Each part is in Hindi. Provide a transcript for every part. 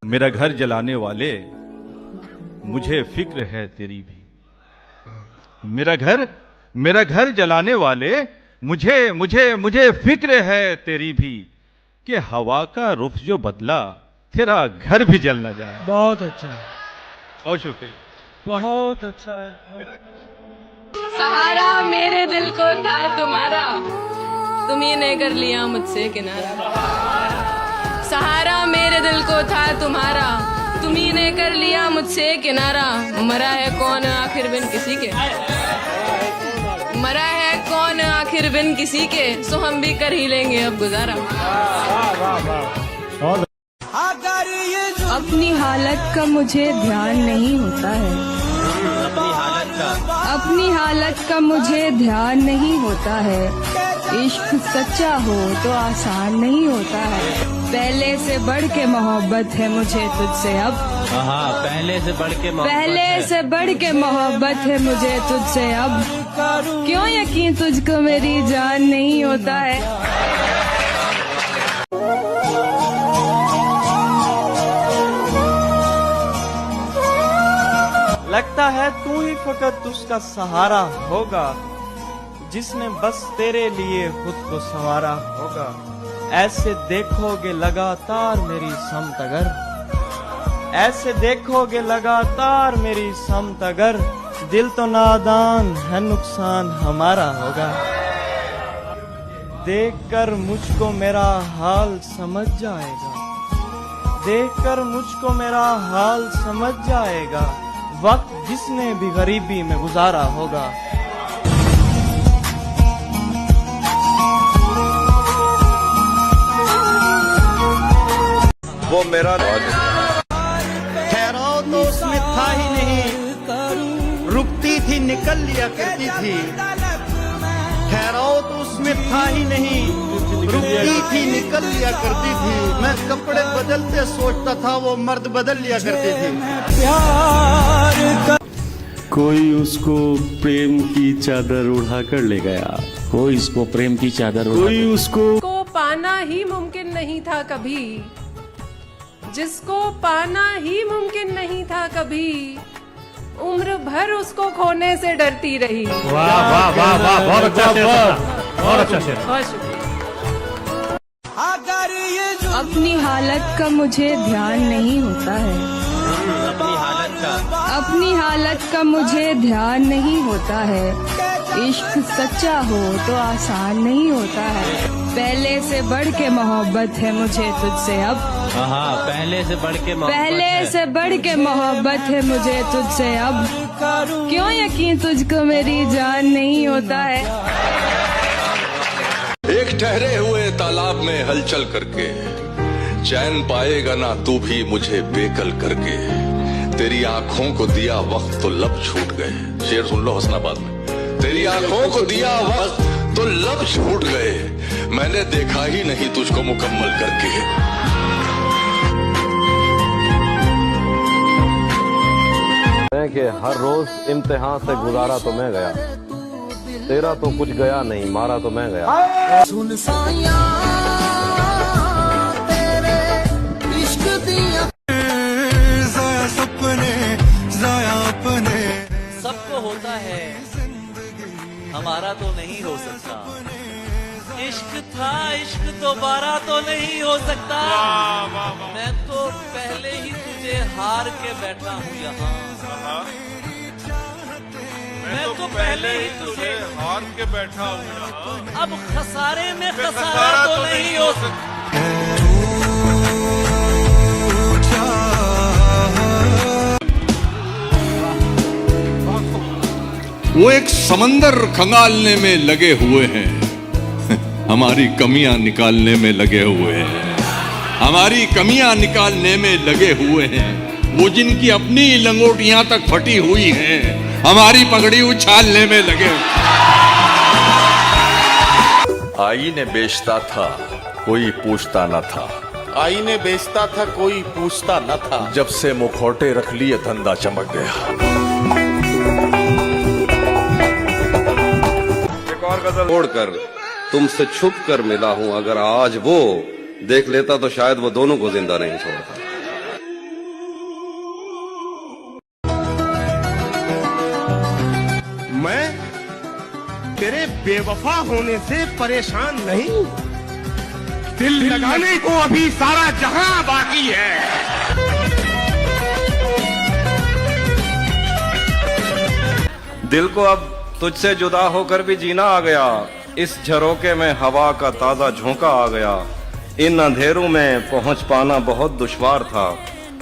मेरा घर जलाने वाले, मुझे फिक्र है तेरी भी। मेरा घर जलाने वाले, मुझे मुझे मुझे फिक्र है तेरी भी, कि हवा का रुख जो बदला तेरा घर भी जल न जाए। बहुत अच्छा है, बहुत शुक्रिया, बहुत अच्छा है। सहारा मेरे दिल को था तुम्हारा, तुम ही ने कर लिया मुझसे किनारा। सहारा मेरे दिल को था तुम्हारा, तुम ही ने कर लिया मुझसे किनारा। मरा है कौन आखिर बिन किसी के, मरा है कौन आखिर बिन किसी के, सो हम भी कर ही लेंगे अब गुजारा। अपनी हालत का मुझे ध्यान नहीं होता है, अपनी हालत का मुझे ध्यान नहीं होता है। इश्क सच्चा हो तो आसान नहीं होता है। पहले से बढ़ के मोहब्बत है मुझे तुझसे अब, पहले से बढ़ के मोहब्बत है मुझे तुझसे अब। क्यों यकीन तुझको मेरी जान नहीं होता है। लगता है तू ही फकत उसका सहारा होगा, जिसने बस तेरे लिए खुद को संवारा होगा। ऐसे देखोगे लगातार मेरी समत अगर, ऐसे देखोगे लगातार मेरी समत अगर, दिल तो नादान है नुकसान हमारा होगा। देखकर मुझको मेरा हाल समझ जाएगा, देखकर मुझको मेरा हाल समझ जाएगा, वक्त जिसने भी गरीबी में गुजारा होगा। वो मेरा ठहराव तो उसमें था ही नहीं, रुकती थी निकल लिया करती थी। ठहराव तो उसमें था ही नहीं, रुकती थी निकल लिया करती थी। मैं कपड़े बदलते सोचता था, वो मर्द बदल लिया करती थी। कोई उसको प्रेम की चादर उड़ा कर ले गया, कोई उसको प्रेम की चादर, कोई उसको पाना ही मुमकिन नहीं था कभी, जिसको पाना ही मुमकिन नहीं था कभी, उम्र भर उसको खोने से डरती रही। वाह वाह वाह वाह, बहुत अच्छा शेर, बहुत अच्छा शेर। बहुत शुक्रिया। अपनी हालत का मुझे ध्यान नहीं होता है, अपनी हालत का मुझे ध्यान नहीं होता है। इश्क सच्चा हो तो आसान नहीं होता है। पहले से बढ़ के मोहब्बत है मुझे तुझसे अब, पहले से बढ़ के मोहब्बत है मुझे तुझसे अब। क्यों यकीन तुझको मेरी जान नहीं होता है। एक ठहरे हुए तालाब में हलचल करके, चैन पाएगा ना तू भी मुझे बेकल करके। तेरी आंखों को दिया वक्त तो लब छूट गए। शेर सुन लो हसनाबाद में। तेरी आंखों को दिया वक्त तो लब छूट गए, मैंने देखा ही नहीं तुझको मुकम्मल करके। कि हर रोज इम्तिहान से गुजारा तो मैं गया, तेरा तो कुछ गया नहीं, मारा तो मैं गया। सबको होता है, हमारा तो नहीं हो सकता। इश्क था, इश्क दोबारा तो नहीं हो सकता। मैं तो पहले ही तुझे हार के बैठा हूँ यहाँ। मैं तो पहले ही तुझे हार के बैठा हूँ। अब खसारे में खसारा तो नहीं हो सकता। वो एक समंदर खंगालने में लगे हुए हैं, हमारी कमियां निकालने में लगे हुए हैं, हमारी कमियां निकालने में लगे हुए हैं। वो जिनकी अपनी लंगोटियां तक फटी हुई हैं, हमारी पगड़ी उछालने में लगे। आईने बेचता था कोई पूछता न था, आईने बेचता था कोई पूछता न था। जब से मुखौटे रख लिए धंधा चमक गया। छोड़कर तुमसे छुप कर मिला हूं, अगर आज वो देख लेता तो शायद वो दोनों को जिंदा नहीं छोड़ता। बेवफा होने से परेशान नहीं, दिल लगाने को अभी सारा जहां बाकी है। दिल को अब तुझसे जुदा होकर भी जीना आ गया, इस झरोके में हवा का ताजा झोंका आ गया। इन अंधेरों में पहुंच पाना बहुत दुश्वार था,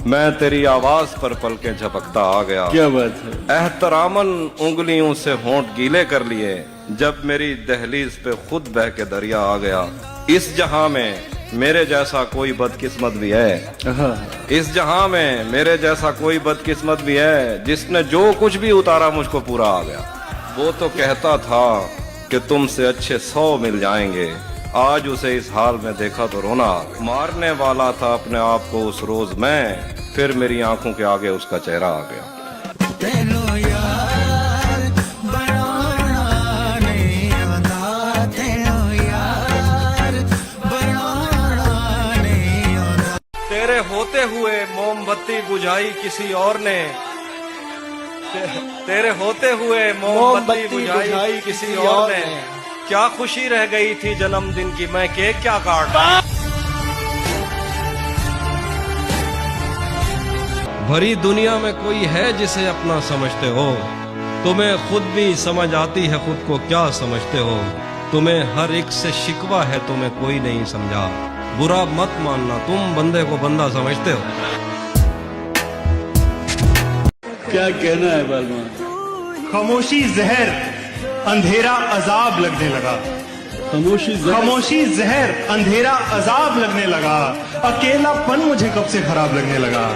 मैं तेरी आवाज पर पल के झपकता आ गया। क्या बात है। एहतरामन उंगलियों से होंठ गीले कर लिए, जब मेरी दहलीज पे खुद बह के दरिया आ गया। इस जहां में मेरे जैसा कोई बदकिस्मत भी है, इस जहां में मेरे जैसा कोई बदकिस्मत भी है, जिसने जो कुछ भी उतारा मुझको पूरा आ गया। वो तो कहता था कि तुमसे अच्छे 100 मिल जाएंगे, आज उसे इस हाल में देखा तो रोना मारने वाला था अपने आप को उस रोज मैं, फिर मेरी आंखों के आगे उसका चेहरा आ गया। तेरे होते हुए मोमबत्ती बुझाई किसी और ने, तेरे होते हुए मोमबत्ती बुझाई किसी और ने, क्या खुशी रह गई थी जन्मदिन की, मैं केक क्या काटता। भरी दुनिया में कोई है जिसे अपना समझते हो, तुम्हें खुद भी समझ आती है खुद को क्या समझते हो। तुम्हें हर एक से शिकवा है, तुम्हें कोई नहीं समझा, बुरा मत मानना, तुम बंदे को बंदा समझते हो। क्या कहना है बालमान। खामोशी जहर, अंधेरा अजाब लगने लगा। खामोशी जहर, अंधेरा अजाब लगने लगा। अकेलापन मुझे कब से खराब लगने लगा।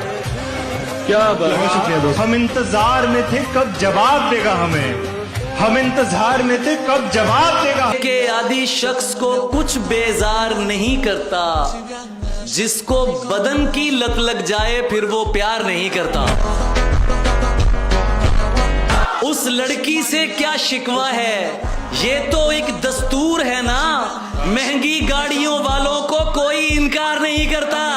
क्या बात। बहुत शुक्रिया दोस्त। हम इंतजार में थे कब जवाब देगा हमें, हम इंतजार में थे कब जवाब देगा। के आदि शख्स को कुछ बेजार नहीं करता, जिसको बदन की लत लग जाए फिर वो प्यार नहीं करता। उस लड़की से क्या शिकवा है, ये तो एक दस्तूर है ना, महंगी गाड़ियों वालों को कोई इनकार नहीं करता।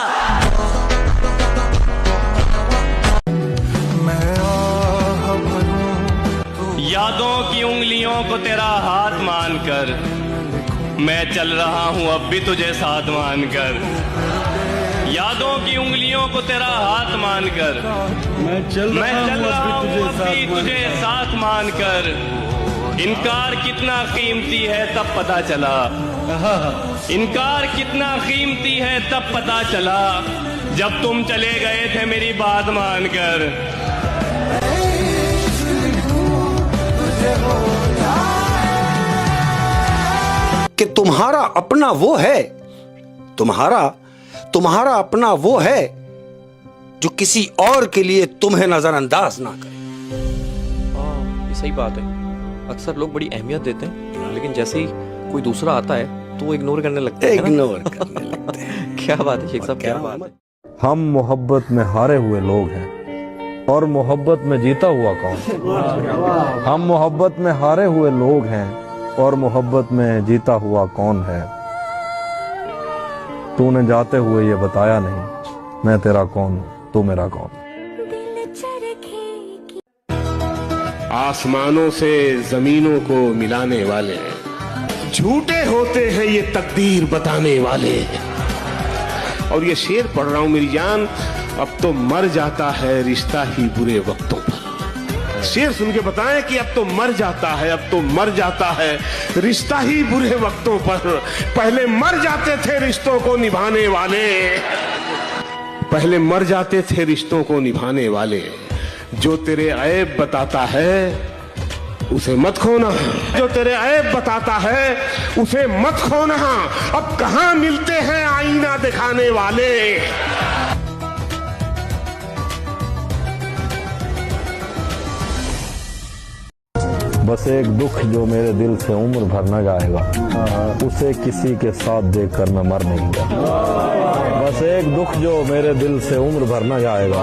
यादों की उंगलियों को तेरा हाथ मानकर मैं चल रहा हूँ अब भी तुझे साथ मानकर। यादों की उंगलियों को तेरा हाथ मानकर मैं चल रहा हूँ तुझे साथ मानकर। इनकार कितना कीमती है तब पता चला, इनकार कितना कीमती है तब पता चला, जब तुम चले गए थे मेरी बात मानकर। कि तुम्हारा अपना वो है, तुम्हारा अपना वो है जो किसी और के लिए तुम्हें नजरअंदाज ना करे। ये सही बात है। अक्सर लोग बड़ी अहमियत देते हैं, लेकिन जैसे ही कोई दूसरा आता है तो वो इग्नोर करने लगते हैं। क्या बात है शेख साहब, क्या बात है। हम मोहब्बत में हारे हुए लोग हैं और मोहब्बत में जीता हुआ कौन। हम मोहब्बत में हारे हुए लोग हैं और मोहब्बत में जीता हुआ कौन है। तूने जाते हुए ये बताया नहीं, मैं तेरा कौन, तू मेरा कौन। आसमानों से जमीनों को मिलाने वाले, झूठे होते हैं ये तकदीर बताने वाले। और ये शेर पढ़ रहा हूं मेरी जान, अब तो मर जाता है रिश्ता ही बुरे वक्तों पर। शेर सुन के बताएं कि अब तो मर जाता है, अब तो मर जाता है रिश्ता ही बुरे वक्तों पर। पहले मर जाते थे रिश्तों को निभाने वाले, पहले मर जाते थे रिश्तों को निभाने वाले। जो तेरे ऐब बताता है उसे मत खोना, जो तेरे ऐब बताता है उसे मत खोना। अब कहां मिलते हैं आईना दिखाने वाले। बस एक दुख जो मेरे दिल से उम्र भर न जाएगा, उसे किसी के साथ देखकर मैं मर नहीं गया। बस एक दुख जो मेरे दिल से उम्र भर न जाएगा,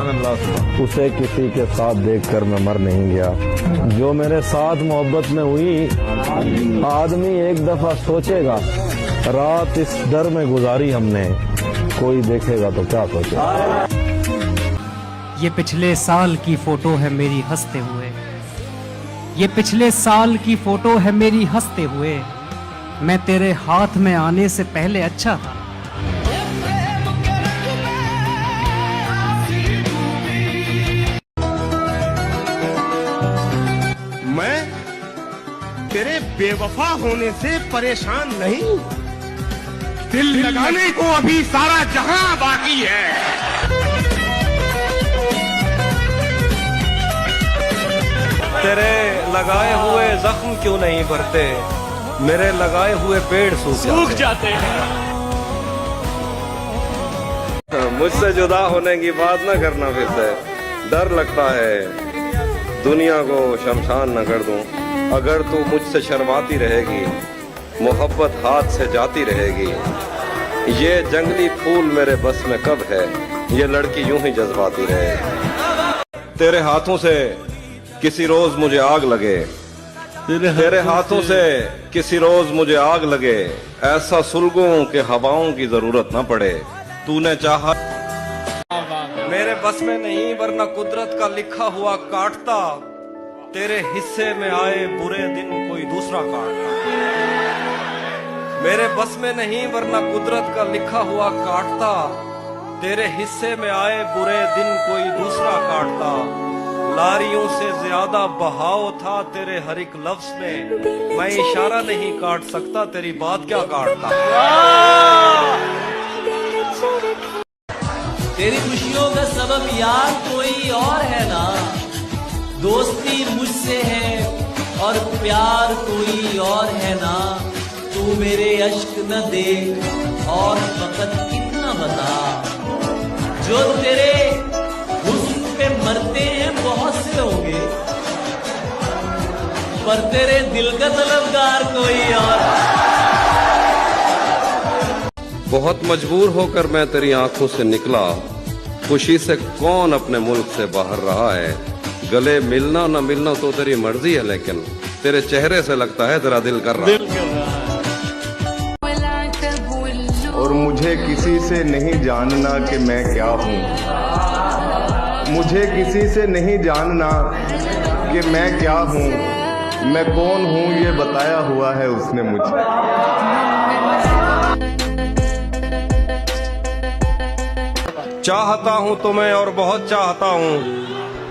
उसे किसी के साथ देखकर मैं मर नहीं गया। जो मेरे साथ मोहब्बत में हुई, आदमी एक दफा सोचेगा, रात इस डर में गुजारी हमने, कोई देखेगा तो क्या सोचेगा। ये पिछले साल की फोटो है मेरी हंसते हुए, ये पिछले साल की फोटो है मेरी हंसते हुए, मैं तेरे हाथ में आने से पहले अच्छा था। मैं तेरे बेवफा होने से परेशान नहीं, दिल लगाने को अभी सारा जहां बाकी है। तेरे लगाए हुए जख्म क्यों नहीं भरते, मेरे लगाए हुए पेड़ सूख जाते हैं। मुझसे जुदा होने की बात न करना फिर से, डर लगता है दुनिया को शमशान न कर दूं। अगर तू मुझसे शर्माती रहेगी, मोहब्बत हाथ से जाती रहेगी। ये जंगली फूल मेरे बस में कब है, ये लड़की यूं ही जज्बाती रहे। तेरे हाथों से किसी रोज मुझे आग लगे, तेरे हाथों से किसी रोज मुझे आग लगे, ऐसा सुलगूं कि हवाओं की जरूरत न पड़े। तूने चाहा मेरे बस में नहीं, वरना कुदरत का लिखा हुआ काटता। तेरे हिस्से में आए बुरे दिन कोई दूसरा काटता। मेरे बस में नहीं, वरना कुदरत का लिखा हुआ काटता। तेरे हिस्से में आए बुरे दिन कोई दूसरा काटता। लारियों से ज्यादा बहाव था तेरे हर एक लफ्ज में, मैं इशारा नहीं काट सकता, तेरी बात क्या काटता। तेरी खुशियों का सबब यार कोई और है ना, दोस्ती मुझसे है और प्यार कोई और है ना। तू मेरे अश्क न देख और फकत इतना बता, जो तेरे हुस्न पे मरते हैं बहुत से होंगे, पर तेरे दिल का तलबगार कोई और। बहुत मजबूर होकर मैं तेरी आंखों से निकला, खुशी से कौन अपने मुल्क से बाहर रहा है। गले मिलना न मिलना तो तेरी मर्जी है, लेकिन तेरे चेहरे से लगता है तेरा दिल कर रहा है। और मुझे किसी से नहीं जानना कि मैं क्या हूँ, मुझे किसी से नहीं जानना कि मैं क्या हूँ, मैं कौन हूँ ये बताया हुआ है उसने मुझे। चाहता हूँ तुम्हें और बहुत चाहता हूँ,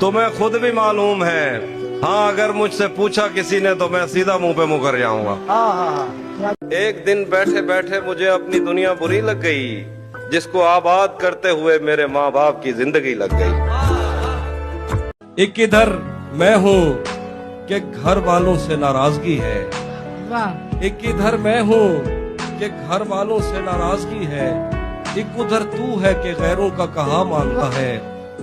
तुम्हें खुद भी मालूम है। हाँ, अगर मुझसे पूछा किसी ने तो मैं सीधा मुंह पे मुंह कर जाऊंगा। एक दिन बैठे बैठे मुझे अपनी दुनिया बुरी लग गई, जिसको आबाद करते हुए मेरे माँ बाप की जिंदगी लग गई। एक इधर मैं हूँ कि घर वालों से नाराजगी है, एक इधर मैं हूँ कि घर वालों से नाराजगी है, एक उधर तू है कि गैरों का कहा मानता है।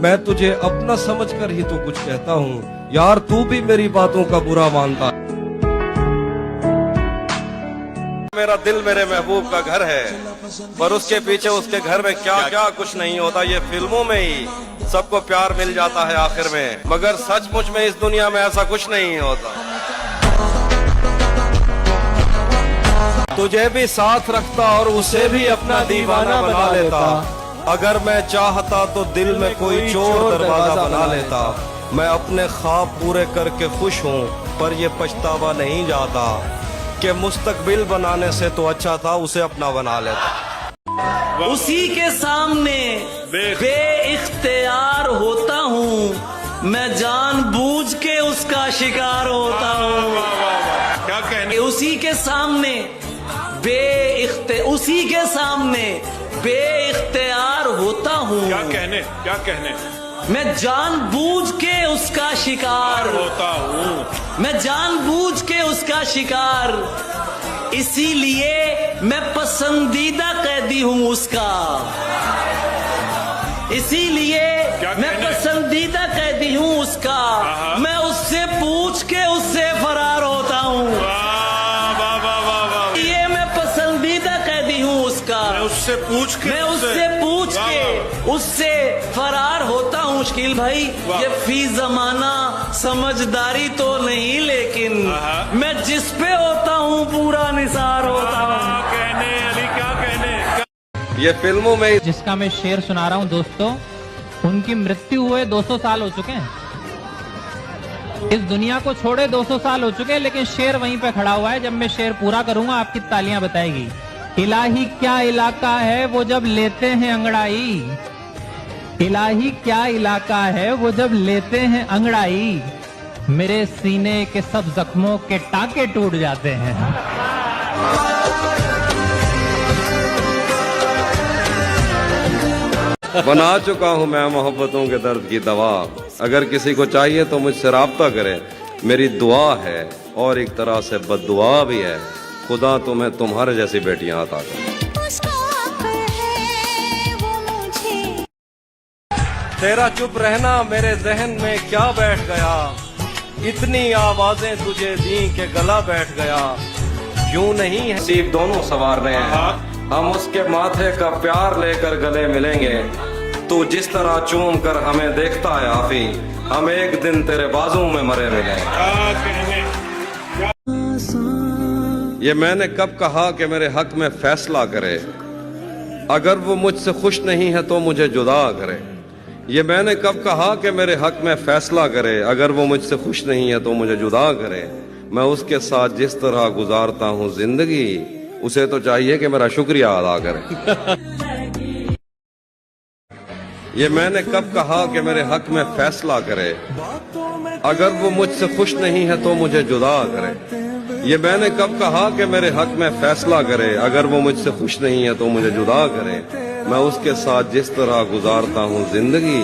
मैं तुझे अपना समझकर ही तो कुछ कहता हूँ, यार तू भी मेरी बातों का बुरा मानता है। मेरा दिल मेरे महबूब का घर है, पर उसके पीछे उसके घर में क्या क्या कुछ नहीं होता। ये फिल्मों में ही सबको प्यार मिल जाता है आखिर में, मगर सचमुच में इस दुनिया में ऐसा कुछ नहीं होता। तुझे भी साथ रखता और उसे भी अपना दीवाना बना लेता। अगर मैं चाहता तो दिल में कोई चोर दरवाजा बना लेता। मैं अपने ख्वाब पूरे करके खुश हूँ, पर ये पछतावा नहीं जाता कि मुस्तकबिल बनाने से तो अच्छा था उसे अपना बना लेता। उसी के सामने बेइख्तियार होता हूँ, मैं जानबूझ के उसका शिकार होता हूँ। क्या कहने। उसी के सामने उसी के सामने बेइख्तियार होता हूँ। क्या कहने। मैं जानबूझ के उसका शिकार होता हूँ, मैं जानबूझ के उसका शिकार, इसीलिए मैं पसंदीदा कैदी हूँ उसका। इसीलिए मैं पसंदीदा कैदी हूँ उसका। मैं उससे पूछ के उससे फरार होता हूँ। ये मैं पसंदीदा कैदी हूँ उसका। मैं उससे पूछ के उससे फरार होता हूँ। शकील भाई, ये फी जमाना समझदारी तो नहीं, लेकिन मैं जिस पे होता हूँ पूरा निसार होता हूँ। कहने अली क्या कहने। ये फिल्मों में जिसका मैं शेर सुना रहा हूँ दोस्तों, उनकी मृत्यु हुए 200 साल हो चुके हैं। इस दुनिया को छोड़े 200 साल हो चुके, लेकिन शेर वहीं पे खड़ा हुआ है। जब मैं शेर पूरा करूंगा आपकी तालियां बताएगी। इलाही क्या इलाका है वो जब लेते हैं अंगड़ाई, इलाही क्या इलाका है वो जब लेते हैं अंगड़ाई, मेरे सीने के सब जख्मों के टाके टूट जाते हैं। बना चुका हूँ मैं मोहब्बतों के दर्द की दवा। अगर किसी को चाहिए तो मुझसे राब्ता करे, मेरी दुआ है और एक तरह से बद्दुआ भी है। खुदा तुम्हें तुम्हारे जैसी बेटियां अता करे। तेरा चुप रहना मेरे जहन में क्या बैठ गया, इतनी आवाजें तुझे दी के गला बैठ गया। यूं नहीं है नसीब दोनों सवार रहे हैं, हम उसके माथे का प्यार लेकर गले मिलेंगे। तू जिस तरह चूम कर हमें देखता है आफी, हम एक दिन तेरे बाजू में मरे मिलेंगे। ये मैंने कब कहा कि मेरे हक में फैसला करे, अगर वो मुझसे खुश नहीं है तो मुझे जुदा करे। ये मैंने कब कहा कि मेरे हक में फैसला करे, अगर वो मुझसे खुश नहीं है तो मुझे जुदा करे। मैं उसके साथ जिस तरह गुजारता हूँ जिंदगी, उसे तो चाहिए कि मेरा शुक्रिया अदा करे। ये मैंने कब कहा कि मेरे हक में फैसला करे, अगर वो मुझसे खुश नहीं है तो मुझे जुदा करे। ये मैंने कब कहा कि मेरे हक में फैसला करे, अगर वो मुझसे खुश नहीं है तो मुझे जुदा करे। मैं उसके साथ जिस तरह गुजारता हूँ जिंदगी,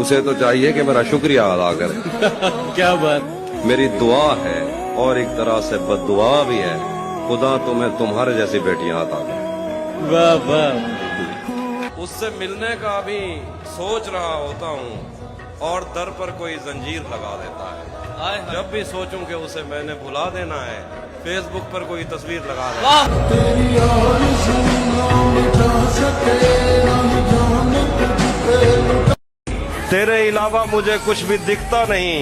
उसे तो चाहिए कि मेरा शुक्रिया अदा करे। क्या बात। मेरी दुआ है और एक तरह से बद्दुआ भी है, खुदा तुम्हें तुम्हारे जैसी बेटियां अता करे। वाह वाह। उससे मिलने का भी सोच रहा होता हूँ और दर पर कोई जंजीर लगा देता है। जब भी सोचूं कि उसे मैंने भुला देना है, फेसबुक पर कोई तस्वीर लगा देता है। तेरे अलावा मुझे कुछ भी दिखता नहीं,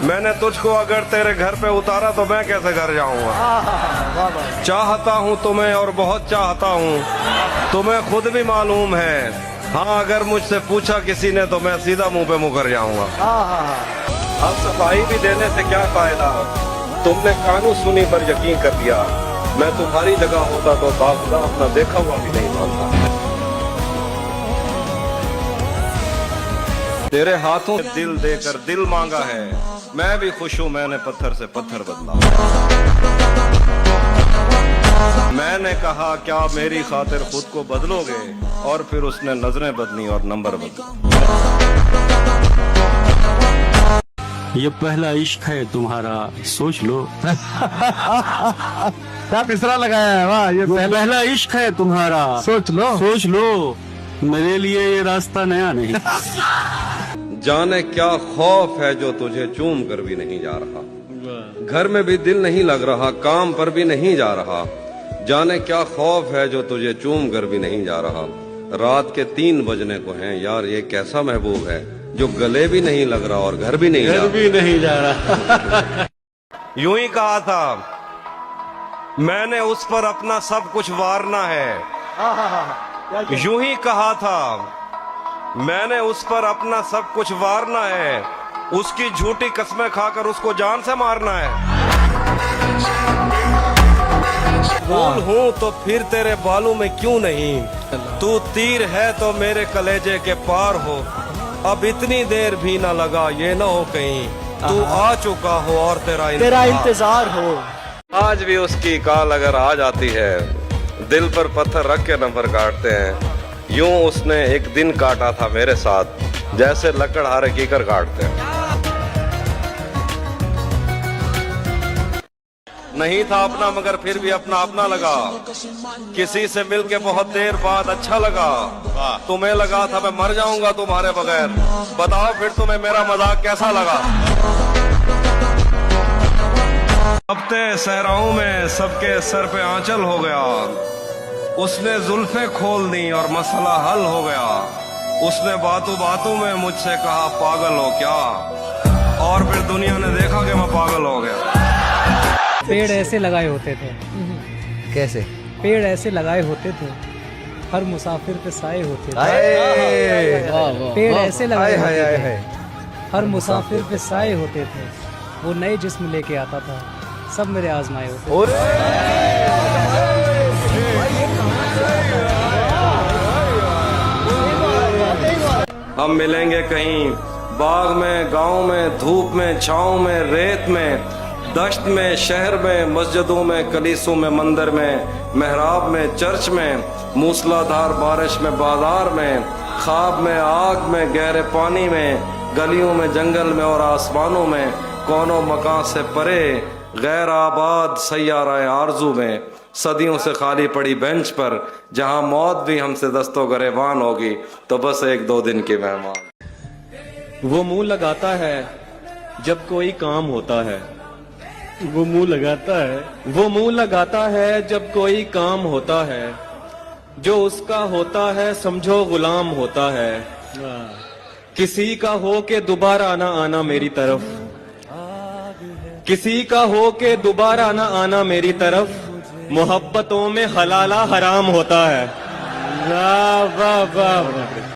मैंने तुझको अगर तेरे घर पे उतारा तो मैं कैसे घर जाऊंगा। चाहता हूँ तुम्हें और बहुत चाहता हूँ, तुम्हें खुद भी मालूम है। हाँ, अगर मुझसे पूछा किसी ने तो मैं सीधा मुंह पे मुकर जाऊंगा। अब सफाई भी देने से क्या फायदा, तुमने कानून सुनी पर यकीन कर लिया। मैं तुम्हारी जगह होता तो बाखुदा अपना देखा हुआ भी नहीं मानता। तेरे हाथों से दिल देकर दिल मांगा है, मैं भी खुश हूँ मैंने पत्थर से पत्थर बदला। मैंने कहा क्या मेरी खातिर खुद को बदलोगे, और फिर उसने नजरें बदली और नंबर बदला। ये पहला इश्क है तुम्हारा, सोच लो। क्या मिसरा लगाया है, वाह। ये पहला इश्क है तुम्हारा, सोच लो, सोच लो। मेरे लिए ये रास्ता नया नहीं। जाने क्या खौफ है जो तुझे चूम कर भी नहीं जा रहा, घर में भी दिल नहीं लग रहा, काम पर भी नहीं जा रहा। जाने क्या खौफ है जो तुझे चूम कर भी नहीं जा रहा। रात के 3 बजने को हैं यार, ये कैसा महबूब है जो गले भी नहीं लग रहा और घर भी नहीं जा रहा। यूं ही कहा था मैंने उस पर अपना सब कुछ वारना है। यूं ही कहा था मैंने उस पर अपना सब कुछ वारना है, उसकी झूठी कस्में खाकर उसको जान से मारना है। फूल हूँ तो फिर तेरे बालों में क्यों नहीं, तू तीर है तो मेरे कलेजे के पार हो। अब इतनी देर भी ना लगा, ये ना हो कहीं तू आ चुका हो और तेरा इंतजार हो। आज भी उसकी कॉल अगर आ जाती है, दिल पर पत्थर रख के नंबर काटते हैं। यूं उसने एक दिन काटा था मेरे साथ, जैसे लकड़हारे कीकर काटते हैं। नहीं था अपना मगर फिर भी अपना अपना लगा, किसी से मिलके बहुत देर बाद अच्छा लगा। तुम्हें लगा था मैं मर जाऊंगा तुम्हारे बगैर, बताओ फिर तुम्हें मेरा मजाक कैसा लगा। हफ्ते सहराओं में सबके सर पे आंचल हो गया, उसने जुल्फे खोल दी और मसला हल हो गया। उसने बातों बातों में मुझसे कहा पागल हो क्या, और फिर दुनिया ने देखा कि मैं पागल हो गया। पेड़ ऐसे लगाए होते थे। कैसे? पेड़ ऐसे लगाए होते थे, हर मुसाफिर पे साए होते थे। पेड़ ऐसे लगाए होते थे, हर मुसाफिर पे साए होते थे। वो नए जिस्म लेके आता था, सब मेरे आजमाए होते। हम मिलेंगे कहीं बाग में, गांव में, धूप में, छाँव में, रेत में, दश्त में, शहर में, मस्जिदों में, कलीसों में, मंदिर में, मेहराब में, चर्च में, मूसलाधार बारिश में, बाजार में, ख्वाब में, आग में, गहरे पानी में, गलियों में, जंगल में और आसमानों में, कौनों मकान से परे, गैर आबाद सैयारा आरजू में, सदियों से खाली पड़ी बेंच पर, जहां मौत भी हमसे दस्तों गरेबान होगी, तो बस 1-2 दिन की मेहमान। वो मुंह लगाता है जब कोई काम होता है, वो मुंह लगाता है, वो मुंह लगाता है जब कोई काम होता है, जो उसका होता है समझो गुलाम होता है। किसी का हो के दोबारा ना आना मेरी तरफ, किसी का हो के दोबारा ना आना मेरी तरफ, मोहब्बतों में हलाला हराम होता है। वाह वाह वाह।